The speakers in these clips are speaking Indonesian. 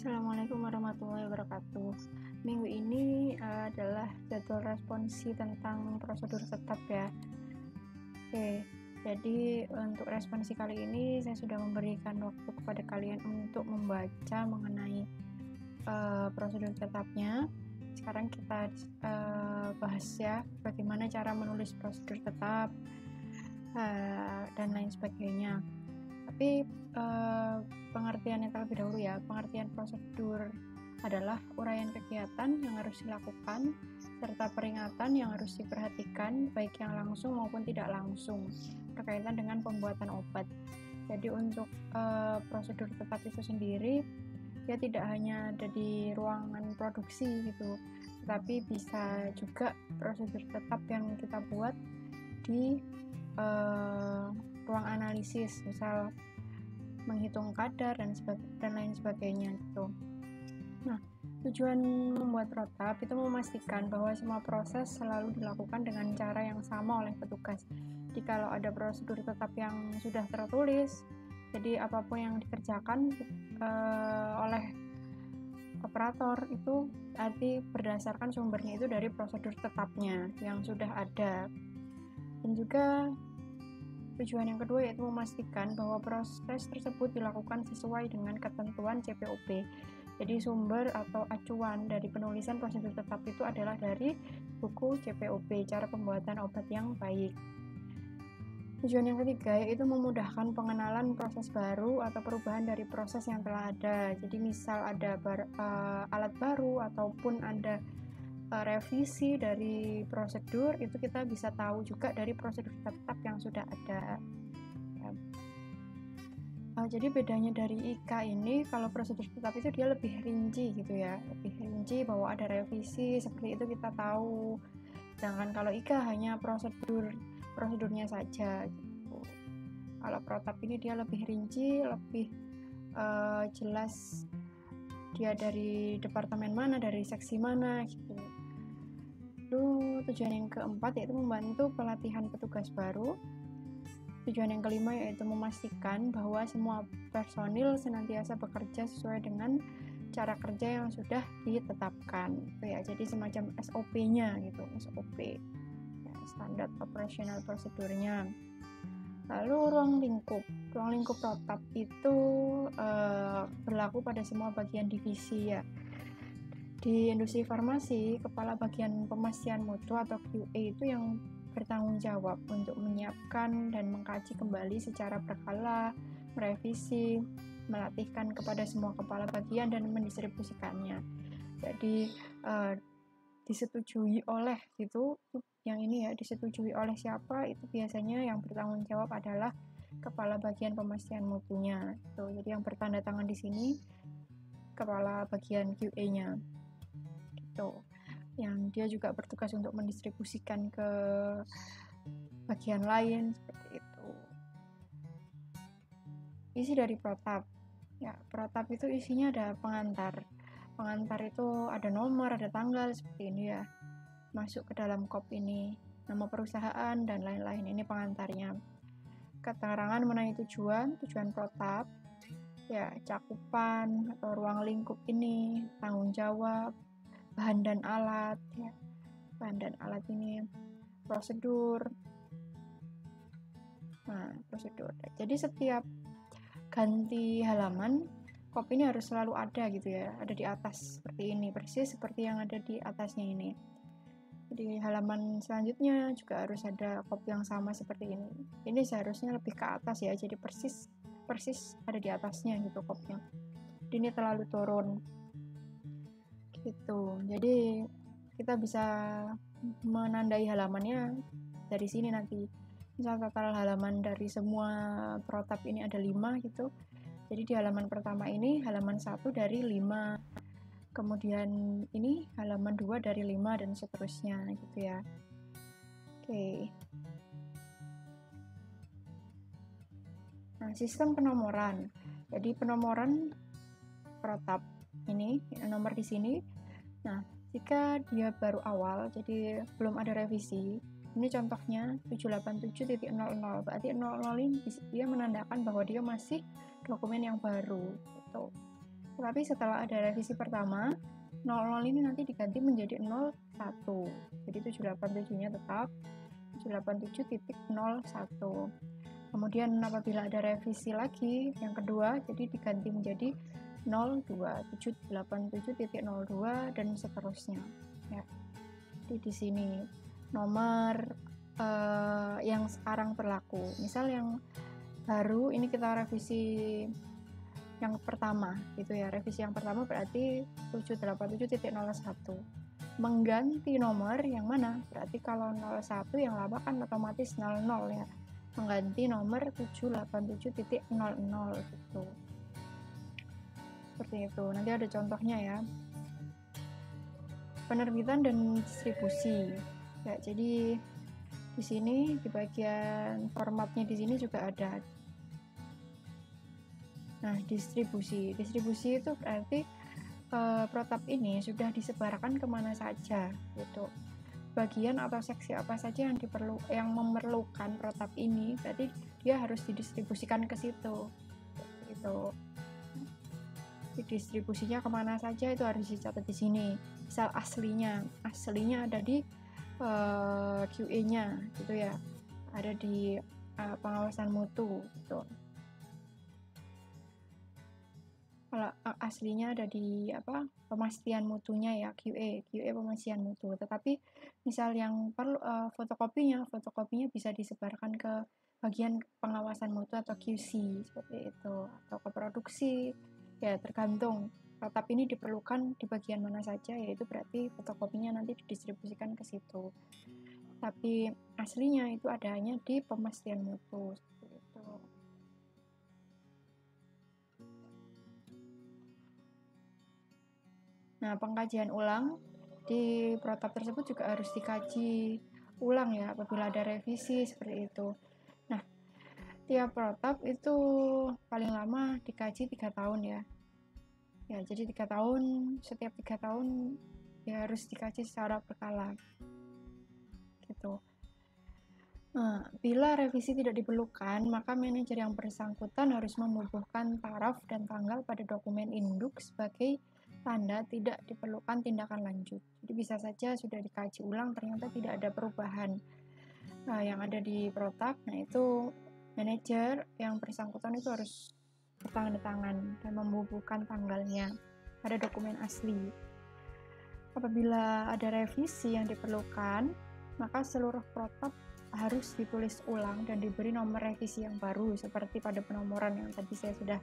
Assalamualaikum warahmatullahi wabarakatuh. Minggu ini adalah jadwal responsi tentang prosedur tetap ya. Oke, jadi untuk responsi kali ini saya sudah memberikan waktu kepada kalian untuk membaca mengenai prosedur tetapnya. Sekarang kita bahas ya bagaimana cara menulis prosedur tetap dan lain sebagainya. Tapi pengertiannya terlebih dahulu ya. Pengertian prosedur adalah uraian kegiatan yang harus dilakukan serta peringatan yang harus diperhatikan baik yang langsung maupun tidak langsung berkaitan dengan pembuatan obat. Jadi untuk prosedur tetap itu sendiri dia tidak hanya ada di ruangan produksi gitu, tetapi bisa juga prosedur tetap yang kita buat di ruang analisis, misal menghitung kadar dan lain sebagainya gitu. Nah, tujuan membuat protap itu memastikan bahwa semua proses selalu dilakukan dengan cara yang sama oleh petugas. Jadi kalau ada prosedur tetap yang sudah tertulis, jadi apapun yang dikerjakan oleh operator itu arti berdasarkan sumbernya itu dari prosedur tetapnya yang sudah ada. Dan juga tujuan yang kedua yaitu memastikan bahwa proses tersebut dilakukan sesuai dengan ketentuan CPOP. Jadi sumber atau acuan dari penulisan prosedur tetap itu adalah dari buku CPOP, cara pembuatan obat yang baik. Tujuan yang ketiga yaitu memudahkan pengenalan proses baru atau perubahan dari proses yang telah ada. Jadi misal ada alat baru ataupun ada revisi dari prosedur, itu kita bisa tahu juga dari prosedur tetap yang sudah ada. Jadi bedanya dari IKA ini, kalau prosedur tetap itu dia lebih rinci gitu ya, lebih rinci bahwa ada revisi seperti itu kita tahu. Sedangkan kalau IKA hanya prosedurnya saja gitu. Kalau protap ini dia lebih rinci, lebih jelas dia dari departemen mana, dari seksi mana gitu. Lalu tujuan yang keempat yaitu membantu pelatihan petugas baru. Tujuan yang kelima yaitu memastikan bahwa semua personil senantiasa bekerja sesuai dengan cara kerja yang sudah ditetapkan. Ya, jadi semacam SOP-nya gitu, SOP. Ya, standar operational prosedurnya. Lalu ruang lingkup protap itu berlaku pada semua bagian divisi ya. Di industri farmasi, kepala bagian pemastian mutu atau QA itu yang bertanggung jawab untuk menyiapkan dan mengkaji kembali secara berkala, merevisi, melatihkan kepada semua kepala bagian dan mendistribusikannya. Jadi disetujui oleh gitu, yang ini ya disetujui oleh siapa itu biasanya yang bertanggung jawab adalah kepala bagian pemastian mutunya. Jadi yang bertanda tangan di sini kepala bagian QA-nya. Yang dia juga bertugas untuk mendistribusikan ke bagian lain seperti itu. Isi dari protap ya, protap itu isinya ada pengantar itu ada nomor, ada tanggal seperti ini ya, masuk ke dalam kop ini, nama perusahaan dan lain-lain. Ini pengantarnya. Keterangan mengenai tujuan protap ya, cakupan atau ruang lingkup ini, tanggung jawab, bahan dan alat ya, bahan dan alat ini, prosedur. Nah, prosedur. Jadi setiap ganti halaman kop ini harus selalu ada gitu ya, ada di atas seperti ini, persis seperti yang ada di atasnya ini. Jadi halaman selanjutnya juga harus ada kop yang sama seperti ini. Ini seharusnya lebih ke atas ya, jadi persis ada di atasnya gitu kopnya. Jadi ini terlalu turun gitu. Jadi kita bisa menandai halamannya dari sini nanti. Misal total halaman dari semua protap ini ada 5 gitu. Jadi di halaman pertama ini halaman 1 dari 5. Kemudian ini halaman 2 dari 5 dan seterusnya gitu ya. Oke. Nah, sistem penomoran. Jadi penomoran protap ini nomor di sini. Nah, jika dia baru awal, jadi belum ada revisi, ini contohnya 787.00, berarti 00 ini dia menandakan bahwa dia masih dokumen yang baru gitu. Tetapi setelah ada revisi pertama, 00 ini nanti diganti menjadi 01. Jadi 787-nya tetap 787.01. Kemudian apabila ada revisi lagi yang kedua, jadi diganti menjadi 02787.02 dan seterusnya. Ya. Jadi di sini nomor yang sekarang berlaku. Misal yang baru ini kita revisi yang pertama gitu ya. Revisi yang pertama berarti 787.01. Mengganti nomor yang mana? Berarti kalau 01 yang lama kan otomatis 00 ya. Mengganti nomor 787.00 gitu. Seperti itu. Nanti ada contohnya ya. Penerbitan dan distribusi. Ya, jadi di sini di bagian formatnya di sini juga ada. Nah, distribusi. Distribusi itu berarti protap ini sudah disebarkan kemana saja gitu. Bagian atau seksi apa saja yang memerlukan protap ini, berarti dia harus didistribusikan ke situ gitu. Distribusinya kemana saja itu harus dicatat di sini. Misal aslinya ada di QA-nya gitu ya, ada di pengawasan mutu gitu. Kalau aslinya ada di pemastian mutunya ya, QA pemastian mutu. Tetapi misal yang perlu fotokopinya bisa disebarkan ke bagian pengawasan mutu atau QC seperti itu, atau ke produksi ya, tergantung protap ini diperlukan di bagian mana saja, yaitu berarti fotokopinya nanti didistribusikan ke situ. Tapi aslinya itu adanya di pemastian mutu seperti itu. Nah, pengkajian ulang di protap tersebut juga harus dikaji ulang ya apabila ada revisi seperti itu. Nah, tiap protap itu paling lama dikaji 3 tahun ya. Ya, jadi 3 tahun, setiap 3 tahun ya harus dikaji secara berkala. Gitu. Nah, bila revisi tidak diperlukan, maka manajer yang bersangkutan harus membubuhkan taraf dan tanggal pada dokumen induk sebagai tanda tidak diperlukan tindakan lanjut. Jadi bisa saja sudah dikaji ulang ternyata tidak ada perubahan yang ada di protap. Nah, itu manajer yang bersangkutan itu harus bertanda tangan dan membubuhkan tanggalnya pada dokumen asli. Apabila ada revisi yang diperlukan, maka seluruh protap harus ditulis ulang dan diberi nomor revisi yang baru seperti pada penomoran yang tadi saya sudah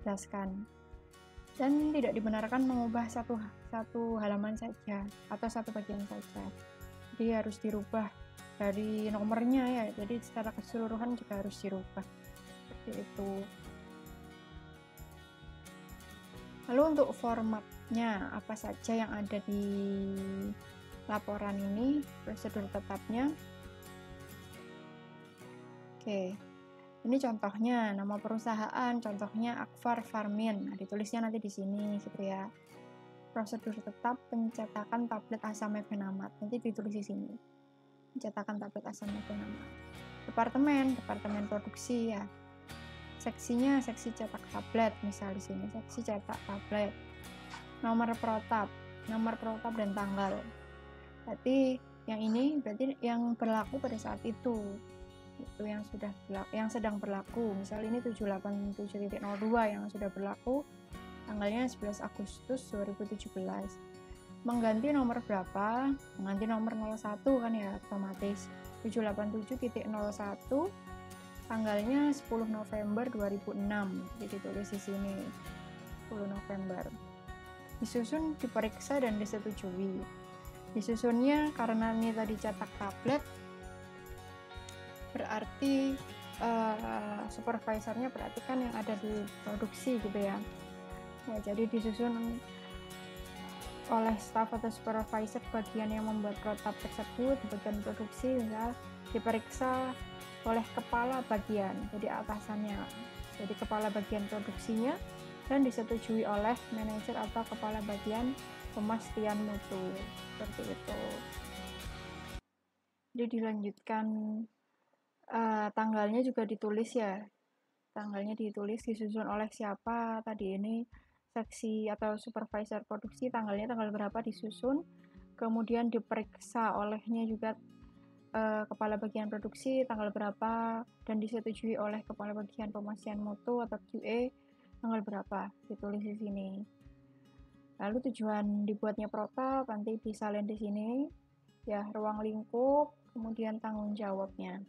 jelaskan. Dan tidak dibenarkan mengubah satu halaman saja atau satu bagian saja. Jadi harus dirubah dari nomornya ya. Jadi secara keseluruhan juga harus dirubah. Seperti itu. Lalu untuk formatnya apa saja yang ada di laporan ini, prosedur tetapnya. Oke, ini contohnya nama perusahaan, contohnya Akvar Farmin. Nah, ditulisnya nanti di sini gitu ya. Prosedur tetap pencetakan tablet asam mefenamat. Nanti ditulis di sini. Pencetakan tablet asam mefenamat. Departemen produksi ya. Seksinya seksi cetak tablet, misal di sini seksi cetak tablet. Nomor protap dan tanggal. Berarti yang ini berarti yang berlaku pada saat itu yang sedang berlaku. Misal ini 787.02 yang sudah berlaku, tanggalnya 11 Agustus 2017. Mengganti nomor berapa? Mengganti nomor 01 kan ya, otomatis 787.01, tanggalnya 10 November 2006. Jadi ditulis di sini 10 November. Disusun, diperiksa dan disetujui. Disusunnya karena ini tadi cetak tablet, berarti supervisornya berarti kan yang ada di produksi gitu ya. Ya, jadi disusun oleh staff atau supervisor bagian yang membuat protap tersebut, bagian produksi, misal diperiksa oleh kepala bagian, jadi atasannya, jadi kepala bagian produksinya, dan disetujui oleh manajer atau kepala bagian pemastian mutu, seperti itu. Jadi dilanjutkan, tanggalnya juga ditulis ya, tanggalnya ditulis, disusun oleh siapa tadi ini, seksi atau supervisor produksi tanggalnya tanggal berapa disusun, kemudian diperiksa olehnya juga kepala bagian produksi tanggal berapa, dan disetujui oleh kepala bagian pemastian mutu atau QA tanggal berapa, ditulis di sini. Lalu tujuan dibuatnya protap nanti disalin di sini ya, ruang lingkup, kemudian tanggung jawabnya,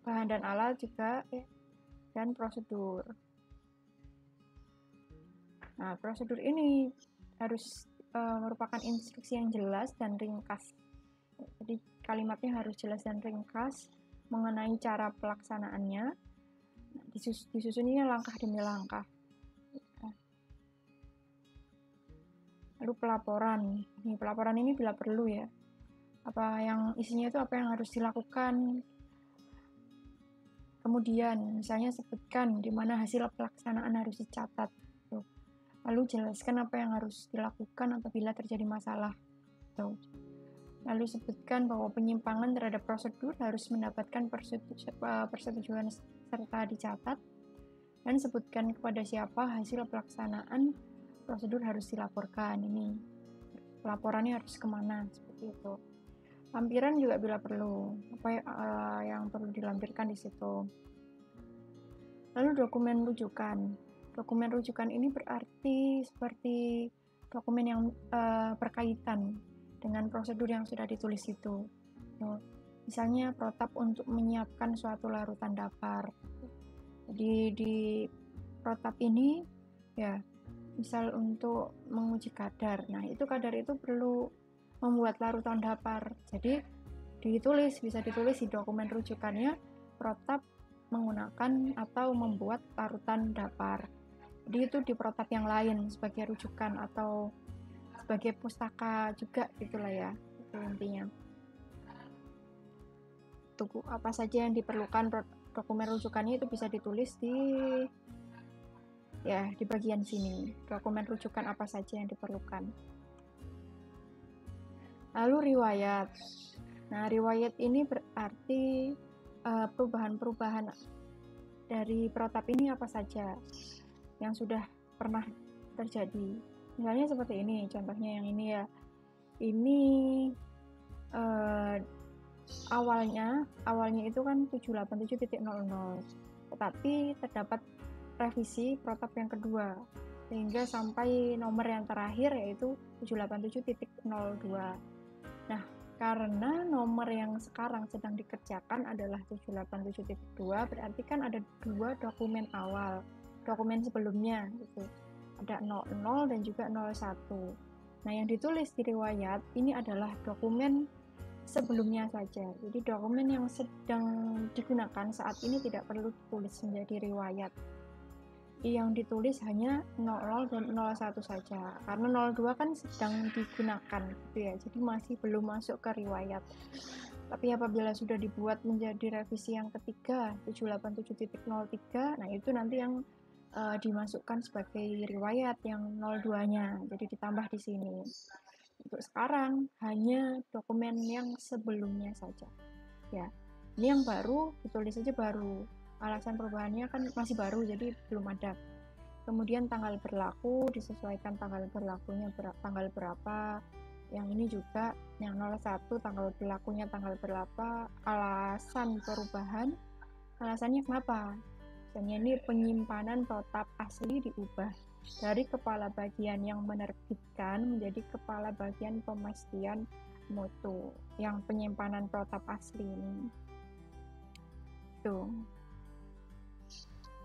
bahan dan alat juga ya, dan prosedur. Nah, prosedur ini harus merupakan instruksi yang jelas dan ringkas. Jadi kalimatnya harus jelas dan ringkas mengenai cara pelaksanaannya. Disusunnya langkah demi langkah. Lalu pelaporan. Pelaporan ini bila perlu ya. Apa yang isinya itu apa yang harus dilakukan. Kemudian misalnya sebutkan di mana hasil pelaksanaan harus dicatat. Lalu jelaskan apa yang harus dilakukan apabila terjadi masalah. Lalu sebutkan bahwa penyimpangan terhadap prosedur harus mendapatkan persetujuan serta dicatat, dan sebutkan kepada siapa hasil pelaksanaan prosedur harus dilaporkan. Ini laporannya harus kemana, seperti itu. Lampiran juga bila perlu, apa yang perlu dilampirkan di situ. Lalu dokumen rujukan. Dokumen rujukan ini berarti seperti dokumen yang berkaitan dengan prosedur yang sudah ditulis itu. Misalnya protap untuk menyiapkan suatu larutan dapar. Jadi di protap ini ya, misal untuk menguji kadar. Nah, itu kadar itu perlu membuat larutan dapar. Jadi bisa ditulis di dokumen rujukannya protap menggunakan atau membuat larutan dapar. Jadi itu di protap yang lain sebagai rujukan atau sebagai pustaka juga, itulah ya, itu intinya. Tunggu apa saja yang diperlukan dokumen rujukannya itu bisa ditulis di bagian sini. Dokumen rujukan apa saja yang diperlukan. Lalu riwayat. Nah, riwayat ini berarti perubahan-perubahan dari protap ini apa saja yang sudah pernah terjadi. Misalnya seperti ini, contohnya yang ini ya. Ini awalnya itu kan 787.00, tetapi terdapat revisi protap yang kedua sehingga sampai nomor yang terakhir yaitu 787.02. Nah, karena nomor yang sekarang sedang dikerjakan adalah 787.2, berarti kan ada dua dokumen awal, dokumen sebelumnya gitu. Ada 00 dan juga 01. Nah, yang ditulis di riwayat ini adalah dokumen sebelumnya saja. Jadi dokumen yang sedang digunakan saat ini tidak perlu ditulis menjadi riwayat. Yang ditulis hanya 00 dan 01 saja. Karena 02 kan sedang digunakan gitu ya. Jadi masih belum masuk ke riwayat. Tapi apabila sudah dibuat menjadi revisi yang ketiga 787.03, nah itu nanti yang dimasukkan sebagai riwayat yang 02-nya, jadi ditambah di sini. Untuk sekarang hanya dokumen yang sebelumnya saja. Ya, ini yang baru ditulis saja baru. Alasan perubahannya kan masih baru, jadi belum ada. Kemudian tanggal berlaku disesuaikan tanggal berlakunya tanggal berapa. Yang ini juga yang 01 tanggal berlakunya tanggal berapa. Alasan perubahan, alasannya kenapa? Misalnya ini penyimpanan protap asli diubah dari kepala bagian yang menerbitkan menjadi kepala bagian pemastian mutu yang penyimpanan protap asli ini. Tuh.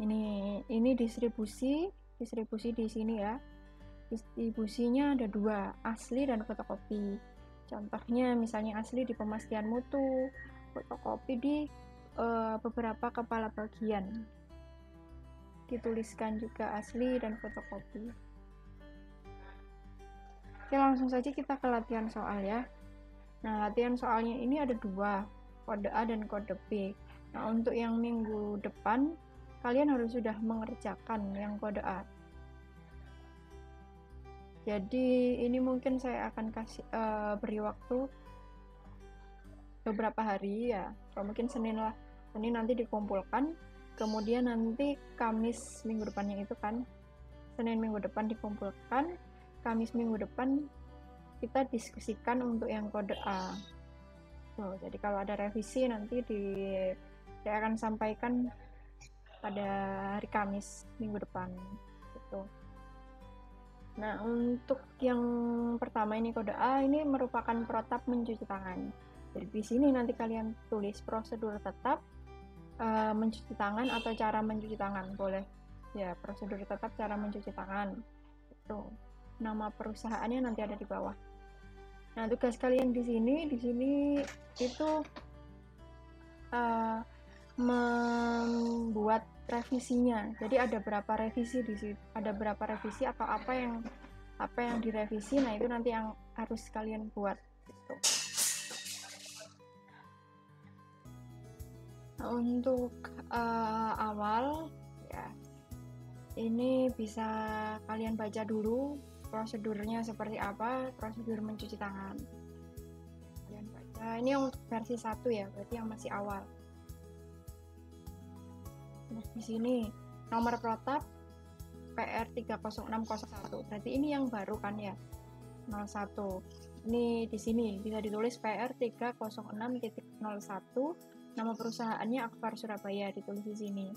Ini distribusi di sini ya. Distribusinya ada dua, asli dan fotokopi. Contohnya misalnya asli di pemastian mutu, fotokopi di beberapa kepala bagian. Dituliskan juga asli dan fotokopi. Oke, langsung saja kita ke latihan soal ya. Nah, latihan soalnya ini ada dua, kode A dan kode B. Nah, untuk yang minggu depan kalian harus sudah mengerjakan yang kode A. Jadi ini mungkin saya akan kasih beri waktu beberapa hari ya, atau mungkin Senin lah. Senin nanti dikumpulkan, kemudian nanti Kamis minggu depannya itu kan Senin minggu depan dikumpulkan, Kamis minggu depan kita diskusikan untuk yang kode A. Jadi kalau ada revisi nanti saya akan sampaikan pada hari Kamis minggu depan gitu. Nah, untuk yang pertama ini kode A ini merupakan protap mencuci tangan. Jadi di sini nanti kalian tulis prosedur tetap mencuci tangan atau cara mencuci tangan, boleh ya, prosedur tetap cara mencuci tangan itu. Nama perusahaannya nanti ada di bawah. Nah, tugas kalian di sini itu membuat revisinya. Jadi ada berapa revisi di situ, ada berapa revisi atau apa yang direvisi. Nah, itu nanti yang harus kalian buat gitu. Nah, untuk awal ya, ini bisa kalian baca dulu prosedurnya seperti apa, prosedur mencuci tangan. Kalian baca. Ini untuk versi 1 ya, berarti yang masih awal. Nah, di sini nomor protap PR 30601. Berarti ini yang baru kan ya, 01. Ini di sini bisa ditulis PR 306.01. Nama perusahaannya Akbar Surabaya, ditulis di sini.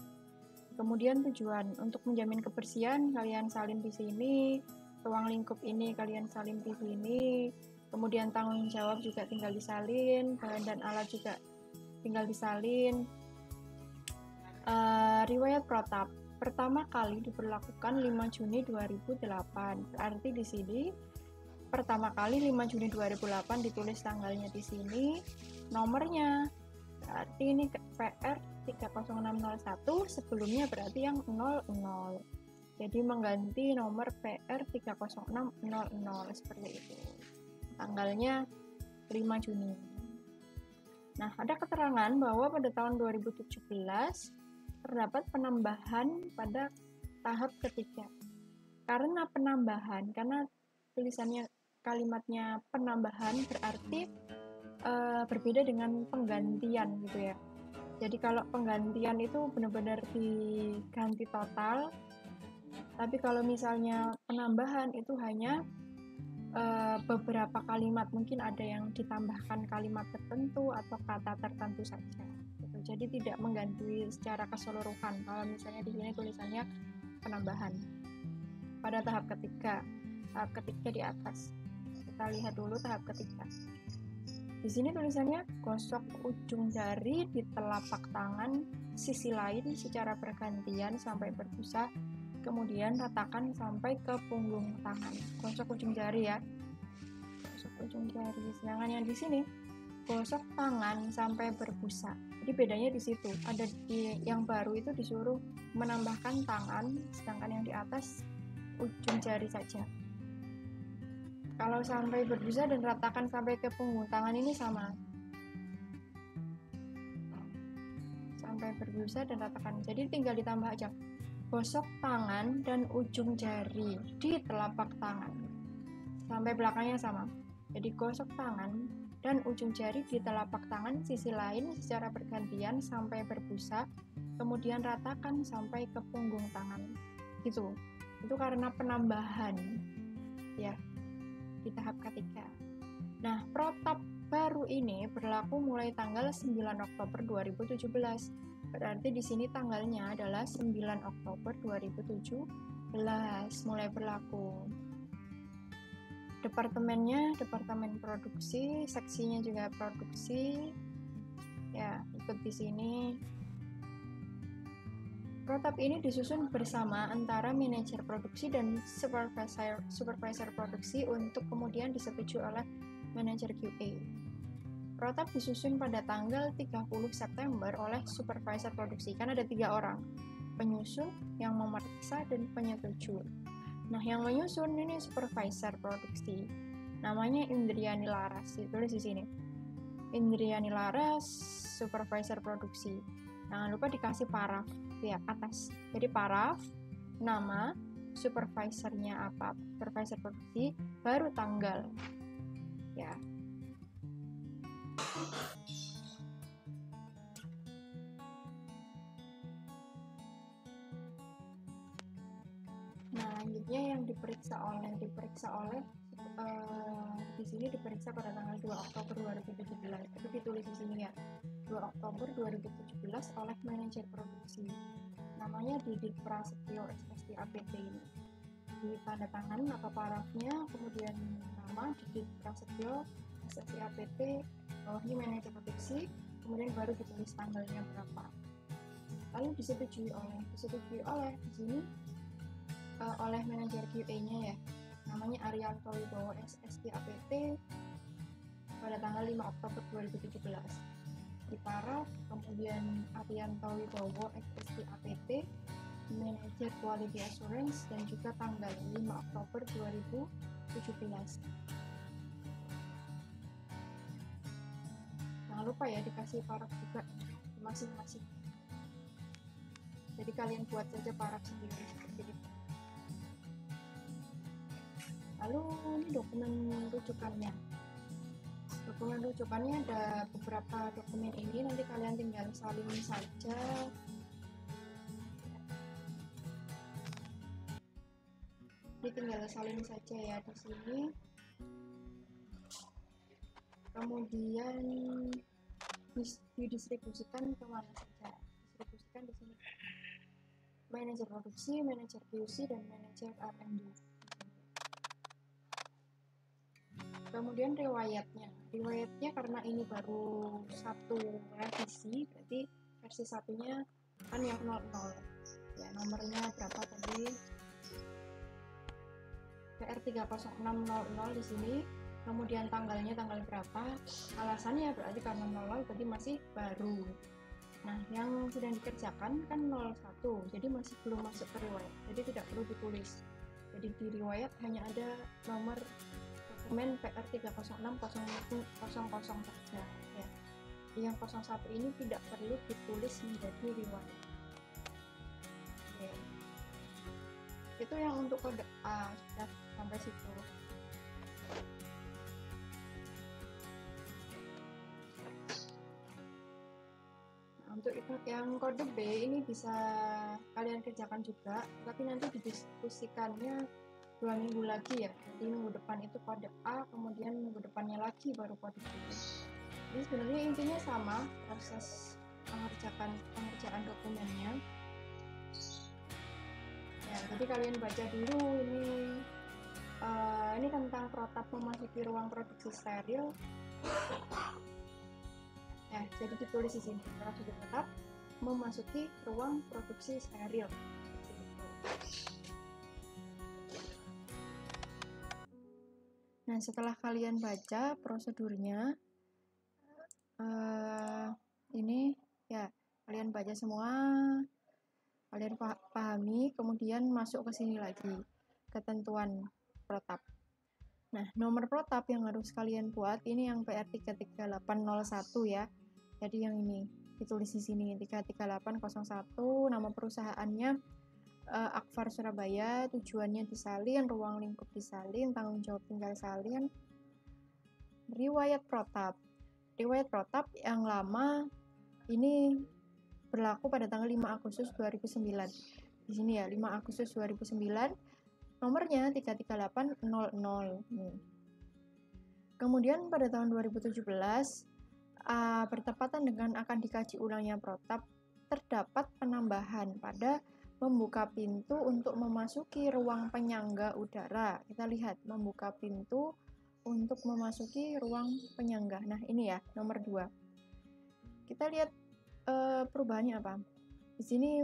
Kemudian tujuan untuk menjamin kebersihan, kalian salin di sini. Ruang lingkup ini kalian salin di sini. Kemudian tanggung jawab juga tinggal disalin, bahan dan alat juga tinggal disalin. Riwayat protap pertama kali diberlakukan 5 Juni 2008. Berarti di sini pertama kali 5 Juni 2008 ditulis tanggalnya di sini, nomornya. Berarti ini PR 30601, sebelumnya berarti yang 00. Jadi mengganti nomor PR 30600 seperti itu. Tanggalnya 5 Juni. Nah, ada keterangan bahwa pada tahun 2017 terdapat penambahan pada tahap ketiga. Karena penambahan, karena tulisannya kalimatnya penambahan berarti berbeda dengan penggantian gitu ya. Jadi kalau penggantian itu benar-benar diganti total, tapi kalau misalnya penambahan itu hanya beberapa kalimat, mungkin ada yang ditambahkan kalimat tertentu atau kata tertentu saja. Jadi tidak mengganti secara keseluruhan. Kalau misalnya di sini tulisannya penambahan pada tahap ketiga di atas. Kita lihat dulu tahap ketiga. Di sini tulisannya gosok ujung jari di telapak tangan sisi lain secara bergantian sampai berbusa, kemudian ratakan sampai ke punggung tangan. Gosok ujung jari ya. Gosok ujung jari. Sedangkan yang di sini gosok tangan sampai berbusa. Jadi bedanya di situ. Ada yang baru itu disuruh menambahkan tangan, sedangkan yang di atas ujung jari saja. Kalau sampai berbusa dan ratakan sampai ke punggung tangan ini sama. Sampai berbusa dan ratakan. Jadi tinggal ditambah aja. Gosok tangan dan ujung jari di telapak tangan. Sampai belakangnya sama. Jadi gosok tangan dan ujung jari di telapak tangan sisi lain secara bergantian sampai berbusa, kemudian ratakan sampai ke punggung tangan. Gitu. Itu karena penambahan. Ya. Di tahap ketiga. Nah, protap baru ini berlaku mulai tanggal 9 Oktober 2017. Berarti di sini tanggalnya adalah 9 Oktober 2017 mulai berlaku. Departemennya departemen produksi, seksinya juga produksi. Ya, ikut di sini. Protap ini disusun bersama antara manajer produksi dan supervisor produksi untuk kemudian disetujui oleh manajer QA. Protap disusun pada tanggal 30 September oleh supervisor produksi. Kan ada 3 orang, penyusun, yang memeriksa, dan penyetujui. Nah, yang menyusun ini supervisor produksi. Namanya Indriani Laras, ditulis di sini. Indriani Laras, supervisor produksi. Jangan lupa dikasih paraf di atas. Jadi paraf, nama, supervisornya apa, supervisor produksi, baru tanggal. Ya. Nah, selanjutnya yang diperiksa oleh di sini diperiksa pada tanggal 2 Oktober 2017. Itu ditulis di sini ya. 2 Oktober 2017 oleh manajer produksi. Namanya Didit Prasetyo SSC APT ini. Di tanda tangan atau parafnya, kemudian nama Didit Prasetyo SSC APT, bawahnya manajer produksi, kemudian baru ditulis tanggalnya berapa. Lalu disetujui oleh di sini oleh manajer QA-nya ya, namanya Arianto Wibowo SSC APT pada tanggal 5 Oktober 2017 di paraf. Kemudian Arianto Wibowo SSC APT manajer quality assurance dan juga tanggal 5 Oktober 2017. Jangan lupa ya dikasih paraf juga masing-masing. Jadi kalian buat saja paraf sendiri seperti itu. Lalu ini dokumen rujukannya. Dokumen rujukannya ada beberapa dokumen ini, nanti kalian tinggal salin saja. Ini tinggal salin saja ya di sini. Kemudian didistribusikan kemana saja? Distribusikan di sini. Manajer produksi, manajer QC, dan manajer R&D. Kemudian riwayatnya karena ini baru satu revisi, berarti versi satunya kan yang 00 ya, nomornya berapa tadi, PR30600 di sini. Kemudian tanggalnya tanggal berapa, alasannya berarti karena 00 berarti masih baru. Nah, yang sedang dikerjakan kan 01, jadi masih belum masuk ke riwayat, jadi tidak perlu ditulis. Jadi di riwayat hanya ada nomor dokumen PR30600 saja ya. Yang 01 ini tidak perlu ditulis menjadi riwayat. Oke. Itu yang untuk kode A, sudah sampai situ. Nah, untuk yang kode B ini bisa kalian kerjakan juga, tapi nanti didiskusikannya 2 minggu lagi ya. Jadi minggu depan itu kode A, kemudian minggu depannya lagi baru kode B. Jadi sebenarnya intinya sama proses pengerjaan dokumennya. Ya, jadi kalian baca dulu ini tentang protap memasuki ruang produksi steril. Ya, jadi ditulis di sini protap memasuki ruang produksi steril. Nah, setelah kalian baca prosedurnya, ini ya kalian baca semua, kalian pahami, kemudian masuk ke sini lagi, ketentuan protap. Nah, nomor protap yang harus kalian buat ini yang PR33801 ya. Jadi yang ini ditulis di sini 33801, nama perusahaannya Akvar Surabaya, tujuannya disalin, ruang lingkup disalin, tanggung jawab tinggal salin. Riwayat protap yang lama ini berlaku pada tanggal 5 Agustus 2009. Di sini ya, 5 Agustus 2009, nomornya 33800. Kemudian pada tahun 2017, bertepatan dengan akan dikaji ulangnya protap, terdapat penambahan pada membuka pintu untuk memasuki ruang penyangga udara. Kita lihat membuka pintu untuk memasuki ruang penyangga. Nah, ini ya, nomor 2. Kita lihat perubahannya apa. Di sini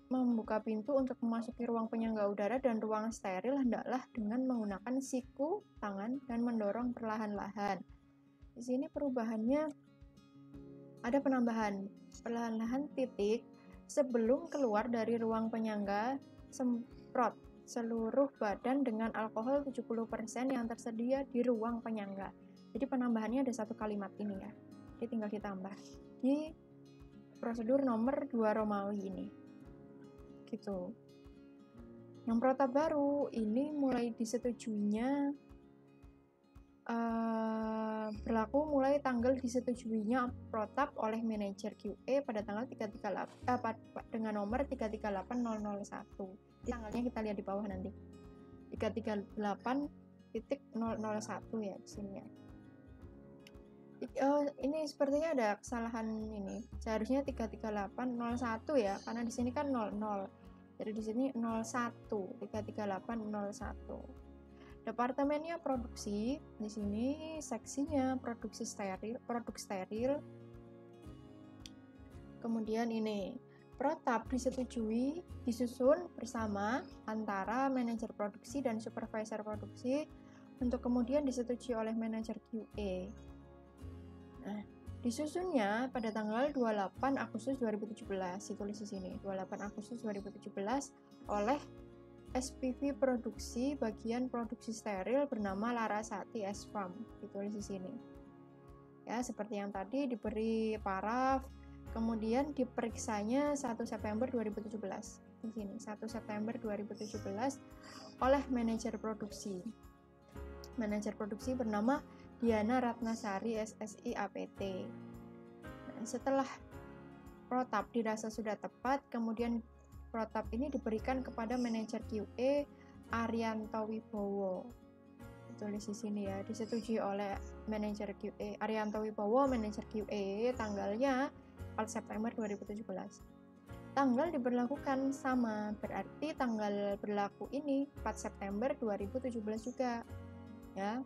membuka pintu untuk memasuki ruang penyangga udara dan ruang steril hendaklah dengan menggunakan siku tangan dan mendorong perlahan-lahan. Di sini perubahannya ada penambahan perlahan-lahan titik. Sebelum keluar dari ruang penyangga, semprot seluruh badan dengan alkohol 70% yang tersedia di ruang penyangga. Jadi penambahannya ada satu kalimat ini ya. Jadi tinggal ditambah di prosedur nomor 2 Romawi ini. Gitu. Yang protap baru ini mulai disetujuinya berlaku mulai tanggal disetujuinya protap oleh manajer QA pada tanggal 338 dengan nomor 338001. tanggalnya kita lihat di bawah nanti 338.001 ya di sini ya. Ini sepertinya ada kesalahan ini. Seharusnya 33801 ya, karena di sini kan 00. Jadi di sini 01, 33801. Departemennya produksi, di sini seksinya produksi steril, produk steril. Kemudian ini protap disetujui, disusun bersama antara manajer produksi dan supervisor produksi untuk kemudian disetujui oleh manajer QA. Nah, disusunnya pada tanggal 28 Agustus 2017, ditulis di sini, 28 Agustus 2017 oleh SPV produksi bagian produksi steril bernama Larasati S Farm, ditulis di sini. Ya, seperti yang tadi diberi paraf, kemudian diperiksanya 1 September 2017. Di sini, 1 September 2017 oleh manajer produksi. Manajer produksi bernama Diana Ratnasari SSI APT. Nah, setelah protap dirasa sudah tepat, kemudian protap ini diberikan kepada manajer QA Arianto Wibowo. Tulis di sini ya, disetujui oleh manajer QA Arianto Wibowo, manajer QA, tanggalnya 4 September 2017. Tanggal diberlakukan sama, berarti tanggal berlaku ini 4 September 2017 juga. Ya.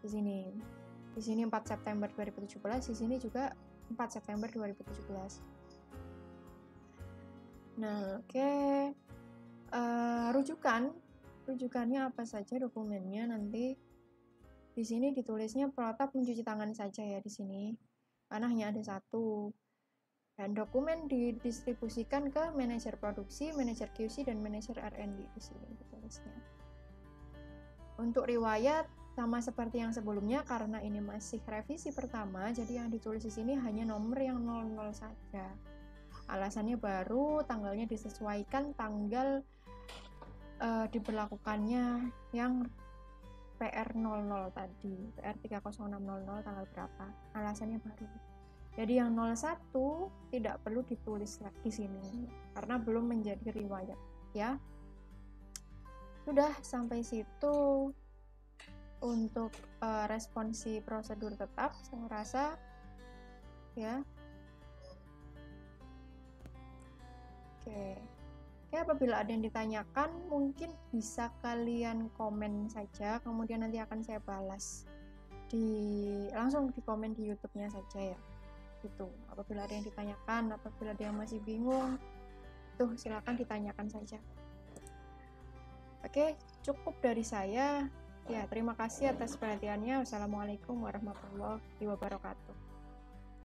Di sini 4 September 2017, di sini juga 4 September 2017. Nah, oke. Rujukannya apa saja dokumennya nanti di sini ditulisnya protap mencuci tangan saja ya di sini, karena hanya ada satu. Dan dokumen didistribusikan ke manajer produksi, manajer QC, dan manajer R&D di sini ditulisnya. Untuk riwayat sama seperti yang sebelumnya, karena ini masih revisi pertama, jadi yang ditulis di sini hanya nomor yang 00 saja. Alasannya baru tanggalnya disesuaikan tanggal diberlakukannya yang PR00 tadi, PR30600 tanggal berapa. Alasannya baru. Jadi yang 01 tidak perlu ditulis di sini karena belum menjadi riwayat, ya. Sudah sampai situ untuk responsi prosedur tetap, saya rasa ya. Oke, apabila ada yang ditanyakan mungkin bisa kalian komen saja, kemudian nanti akan saya balas langsung di komen di YouTube-nya saja ya. Gitu. Apabila ada yang ditanyakan, apabila ada yang masih bingung, tuh silakan ditanyakan saja. Oke, cukup dari saya. Ya, terima kasih atas perhatiannya. Wassalamualaikum warahmatullahi wabarakatuh.